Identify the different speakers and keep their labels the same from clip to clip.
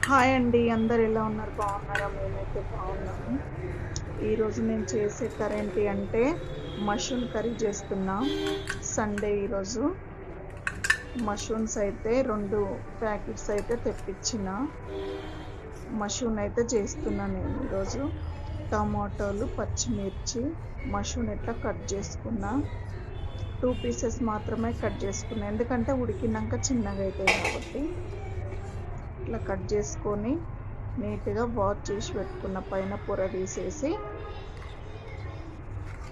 Speaker 1: Hi అండి, అందరు ఎలా ఉన్నారు? బాగున్నారా? మేమైతే బాగున్నాము. ఈరోజు నేను చేసే కర్రీ ఏంటి అంటే మష్రూమ్ కర్రీ చేస్తున్నా. సండే ఈరోజు మష్రూమ్స్ అయితే 2 ప్యాకెట్స్ అయితే తెప్పించిన. మష్రూమ్ అయితే చేస్తున్నా నేను ఈరోజు. టమాటాలు, పచ్చిమిర్చి, మష్రూమ్ ఇట్లా కట్ చేసుకున్నా. 2 పీసెస్ మాత్రమే కట్ చేసుకున్నా, ఎందుకంటే ఉడికినాక చిన్నగా అవుతాయి కాబట్టి. ఇట్లా కట్ చేసుకొని నీట్గా వాష్ చేసి పెట్టుకున్న పైన పొర తీసేసి,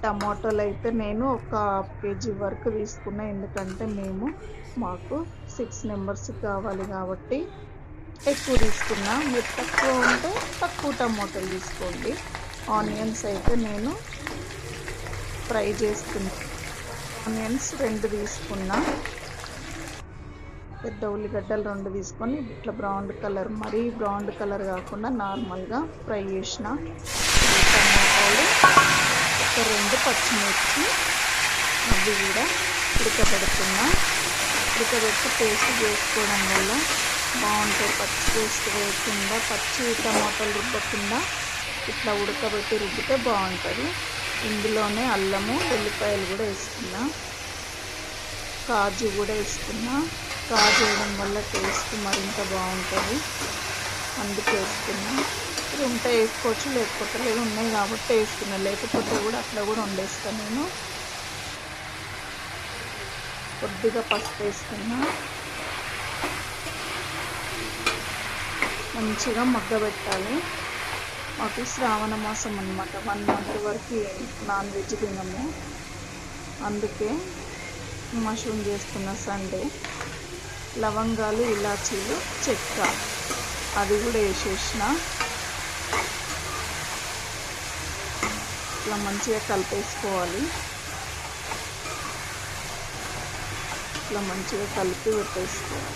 Speaker 1: టమాటాలు అయితే నేను ఒక ½ కేజీ వరకు తీసుకున్నా, ఎందుకంటే మాకు 6 మెంబర్స్ కావాలి కాబట్టి ఎక్కువ తీసుకున్నా. మీరు తక్కువ ఉంటే తక్కువ టమాటాలు తీసుకోండి. ఆనియన్స్ అయితే నేను ఫ్రై చేసుకున్నా. ఆనియన్స్ 2 తీసుకున్నా. పెద్ద ఉల్లిగడ్డలు 2 తీసుకొని ఇట్లా బ్రౌన్ కలర్, మరీ బ్రౌన్ కలర్ కాకుండా నార్మల్గా ఫ్రై చేసిన. టమాటాలు, ఒక 2 పచ్చిమిర్చి, అవి కూడా ఉడకబెడుతున్నా. ఉడకబెట్టి పేస్ట్ చేసుకోవడం వల్ల బాగుంటుంది. పచ్చి పేస్ట్ వేయకుండా, పచ్చి టమాటాలు రుబ్బకుండా ఇట్లా ఉడకబెట్టి రుబ్బితే బాగుంటుంది. ఇందులోనే అల్లము, వెల్లిపాయలు కూడా వేసుకున్నా. కాజు కూడా వేసుకున్నా. కాజు వేయడం వల్ల టేస్ట్ మరింత బాగుంటుంది, అందుకే వేసుకున్నా. ఇది ఉంటే వేసుకోవచ్చు, లేకపోతే లేదు. ఉన్నాయి కాబట్టి వేసుకున్నా, లేకపోతే కూడా అట్లా కూడా వండేస్తాను నేను. కొద్దిగా పసుపు వేసుకున్నా. మంచిగా మగ్గబెట్టాలి. మాకు శ్రావణ మాసం అన్నమాట. 1 మంత్ వరకు నాన్ వెజ్ తినము, అందుకే మష్రూమ్ చేస్తున్న సండే. లవంగాలు, ఇలాచీలు, చెక్క అది కూడా వేసేసిన. ఇట్లా మంచిగా కలిపేసుకోవాలి. ఇట్లా మంచిగా కలిపి పెట్టేసుకోవాలి.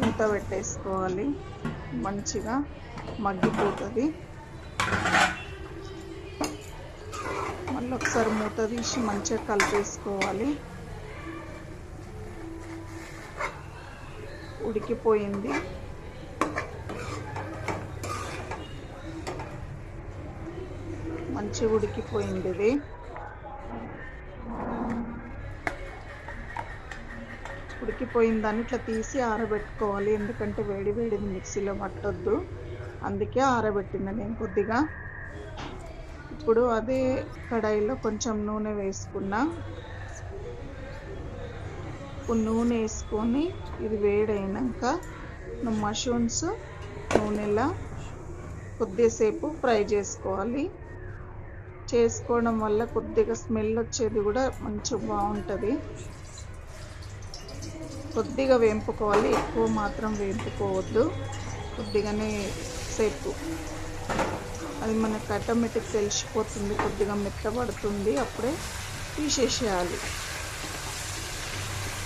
Speaker 1: మూత పెట్టేసుకోవాలి. మంచిగా మగ్గిపోతుంది. మళ్ళీ ఒకసారి మూత తీసి మంచిగా కలిపేసుకోవాలి. ఉడికిపోయింది. మంచిగా ఉడికిపోయింది. ఇది ఉడికిపోయిందని ఇట్లా తీసి ఆరబెట్టుకోవాలి, ఎందుకంటే వేడి వేడిది మిక్సీలో పట్టొద్దు, అందుకే ఆరబెట్టింది నేను కొద్దిగా. ఇప్పుడు అదే కడాయిలో కొంచెం నూనె వేసుకున్నా. ఇప్పుడు నూనె వేసుకొని ఇది వేడైనాక మష్రూమ్స్ నూనెలా కొద్దిసేపు ఫ్రై చేసుకోవాలి. చేసుకోవడం వల్ల కొద్దిగా స్మెల్ వచ్చేది కూడా మంచిగా బాగుంటుంది. కొద్దిగా వేంపుకోవాలి, ఎక్కువ మాత్రం వేంపుకోవద్దు. కొద్దిగానే సేపు, అది మనకు ఆటోమేటిక్ తెలిసిపోతుంది. కొద్దిగా మెత్తబడుతుంది, అప్పుడే తీసేసేయాలి.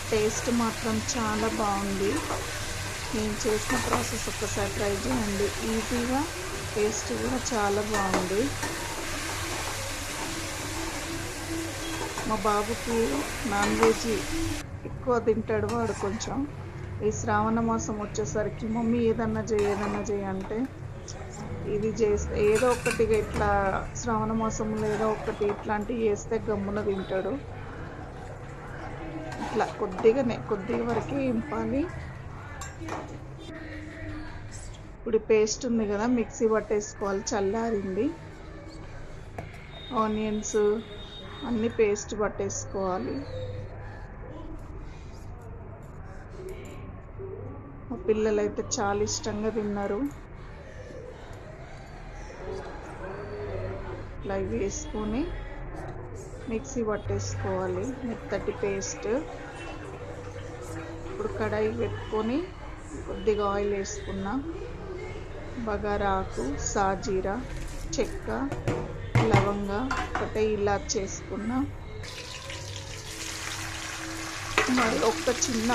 Speaker 1: టేస్ట్ మాత్రం చాలా బాగుంది. నేను చేసిన ప్రాసెస్ ఒక్కసారి ట్రై చేయండి, ఈజీగా. టేస్ట్ కూడా చాలా బాగుంది. మా బాబుకి నాన్ వెజ్ ఎక్కువ తింటాడు వాడు. కొంచెం ఈ శ్రావణ మాసం వచ్చేసరికి మమ్మీ ఏదన్నా చేయి అంటే, ఇది చేస్తే ఏదో ఒకటిగా ఇట్లా శ్రావణ మాసంలో ఏదో ఒకటి ఇట్లాంటివి చేస్తే గమ్మున తింటాడు. ఇట్లా కొద్దిగా వరకే ఇంపాలి. ఇప్పుడు పేస్ట్ ఉంది కదా, మిక్సీ పట్టేసుకోవాలి. చల్లారింది. ఆనియన్స్ అన్ని పేస్ట్ పట్టేసుకోవాలి. మా పిల్లలైతే చాలా ఇష్టంగా తిన్నారు. ఇట్లా వేసుకొని మిక్సీ పట్టేసుకోవాలి, మెత్తటి పేస్ట్. ఇప్పుడు కడాయి పెట్టుకొని కొద్దిగా ఆయిల్ వేసుకున్నా. బగారా ఆకు, సాజీరా, చెక్క, లవంగా, ఒకటే ఇలాచి వేసుకున్నా. మరి ఒక చిన్న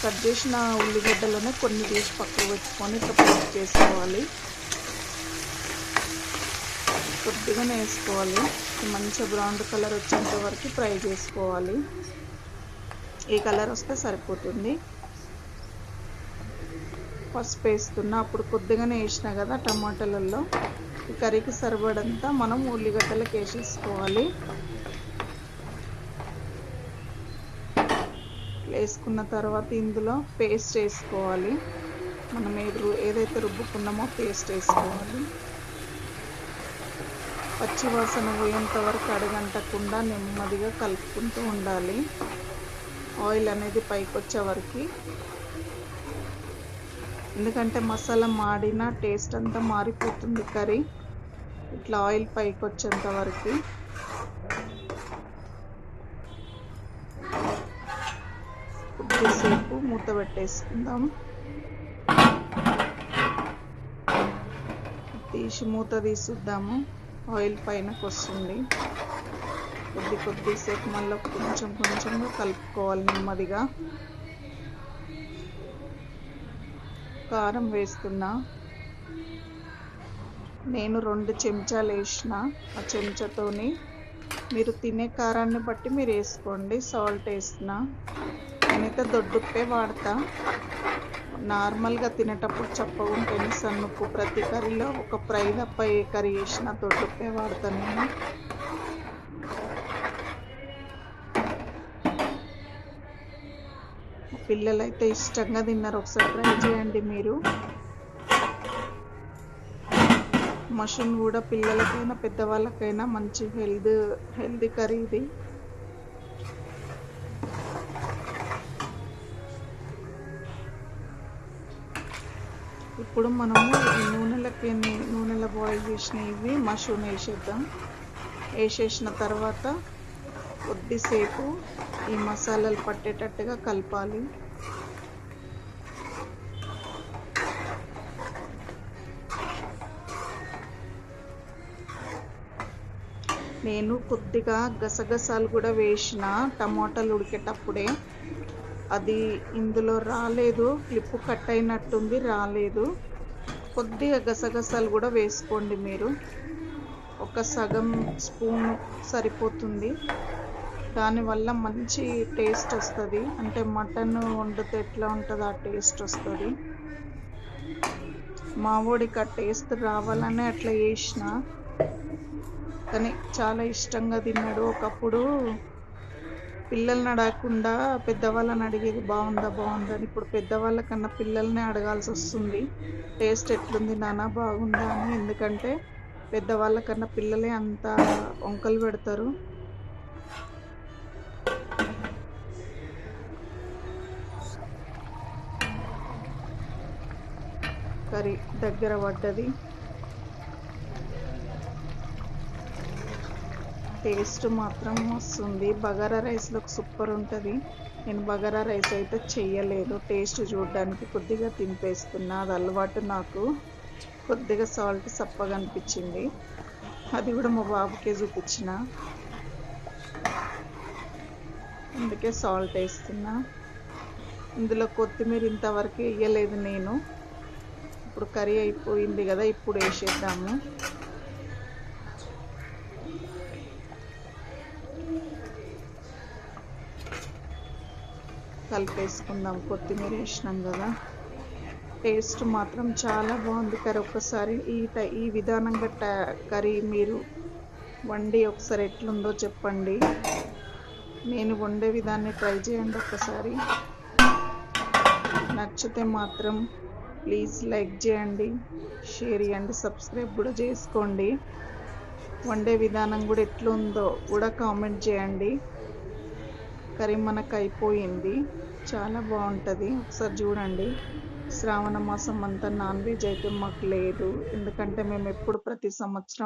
Speaker 1: కట్ చేసిన ఉల్లిగడ్డలోనే కొన్ని తీసి పక్కకు పెట్టుకొని ఇట్లా పేస్ట్ చేసుకోవాలి. కొద్దిగానే వేసుకోవాలి. మంచిగా బ్రౌన్ కలర్ వచ్చేంత వరకు ఫ్రై చేసుకోవాలి. ఈ కలర్ వస్తే సరిపోతుంది. పసుపు వేస్తున్నా, అప్పుడు కొద్దిగానే వేసిన కదా టమాటాలలో. ఈ కర్రీకి సరిపడంతా మనం ఉల్లిగడ్డలకు వేసేసుకోవాలి. వేసుకున్న తర్వాత ఇందులో పేస్ట్ వేసుకోవాలి. మనం ఏదైతే రుబ్బుకున్నామో పేస్ట్ వేసుకోవాలి. పచ్చివాసన పోయేంత వరకు అడగంటకుండా నెమ్మదిగా కలుపుకుంటూ ఉండాలి. ఆయిల్ అనేది పైకి వచ్చే వరకు, ఎందుకంటే మసాలా మాడిన టేస్ట్ అంతా మారిపోతుంది కర్రీ. ఇట్లా ఆయిల్ పైకి వచ్చేంత వరకు కొద్దిసేపు మూత పెట్టేసుకుందాం. మూత తీసిద్దాము. ఆయిల్ పైనకి వస్తుంది. కొద్దిసేపు మళ్ళీ కొంచెంగా కలుపుకోవాలి నెమ్మదిగా. కారం వేస్తున్నా. నేను 2 చెంచాలు వేసిన. ఆ చెంచాతోని మీరు తినే కారాన్ని బట్టి మీరు వేసుకోండి. సాల్ట్ వేసిన. నేనైతే దొడ్డుప్పే వాడతా. నార్మల్గా తినేటప్పుడు చప్పగా ఉంటుంది సన్నుప్పు. ప్రతి కర్రీలో ఒక ఫ్రై తప్ప ఏ కర్రీ వేసినా దొడ్డుప్పే వాడతాను నేను. పిల్లలైతే ఇష్టంగా తిన్నారు. ఒకసారి ట్రై చేయండి మీరు. మష్రూమ్ కూడా పిల్లలకైనా పెద్దవాళ్ళకైనా మంచి హెల్దీ కర్రీ ఇది. ఇప్పుడు మనము నూనెలో బాయిల్ చేసిన ఇవి మష్రూమ్ వేసేద్దాం. వేసేసిన తర్వాత కొద్దిసేపు ఈ మసాలాలు పట్టేటట్టుగా కలపాలి. నేను కొద్దిగా గసగసాలు కూడా వేసిన టమాటాలు ఉడికేటప్పుడే. అది ఇందులో రాలేదు, క్లిప్పు కట్ అయినట్టుంది, రాలేదు. కొద్దిగా గసగసాలు కూడా వేసుకోండి మీరు. ఒక సగం స్పూన్ సరిపోతుంది. దానివల్ల మంచి టేస్ట్ వస్తుంది. అంటే మటన్ వండితే ఎట్లా ఉంటుందో ఆ టేస్ట్ వస్తుంది. మా వాడికి ఆ టేస్ట్ రావాలనే అట్లా చేసిన, కానీ చాలా ఇష్టంగా తిన్నాడు. ఒకప్పుడు పిల్లల్ని అడగకుండా పెద్దవాళ్ళని అడిగేది బాగుందా అని. ఇప్పుడు పెద్దవాళ్ళ కన్నా పిల్లల్ని అడగాల్సి వస్తుంది, టేస్ట్ ఎట్లుంది నాన్న బాగుందా అని. ఎందుకంటే పెద్దవాళ్ళ కన్నా పిల్లలే అంత వంకలు పెడతారు. కర్రీ దగ్గర పడ్డది. టేస్ట్ మాత్రం వస్తుంది. బగారా రైస్లోకి సూపర్ ఉంటుంది. నేను బగారా రైస్ అయితే చెయ్యలేదు. టేస్ట్ చూడడానికి కొద్దిగా తినిపేస్తున్నా. అది అలవాటు నాకు. కొద్దిగా సాల్ట్ సప్పగా అనిపించింది. అది కూడా మా బాబుకే చూపించిన, అందుకే సాల్ట్ వేస్తున్నా. ఇందులో కొత్తిమీర ఇంతవరకు వేయలేదు నేను. ఇప్పుడు కర్రీ అయిపోయింది కదా, ఇప్పుడు వేసేద్దాము. కలిపేసుకుందాం. కొత్తిమీర వేసినాం కదా. టేస్ట్ మాత్రం చాలా బాగుంది కర్రీ. ఒక్కసారి ఈ విధానంగా కర్రీ మీరు వండి ఒకసారి ఎట్లుందో చెప్పండి. నేను వండే విధాన్ని ట్రై చేయండి ఒక్కసారి. నచ్చితే మాత్రం ప్లీజ్ లైక్ చేయండి, షేర్ చేయండి, సబ్స్క్రైబ్ కూడా చేసుకోండి. వండే విధానం కూడా ఎట్లుందో కూడా కామెంట్ చేయండి. కర్రీ మనకు అయిపోయింది. చాలా బాగుంటుంది. ఒకసారి చూడండి. శ్రావణ మాసం అంతా నాన్ వెజ్ అయితే మాకు లేదు, ఎందుకంటే మేము ఎప్పుడు ప్రతి సంవత్సరం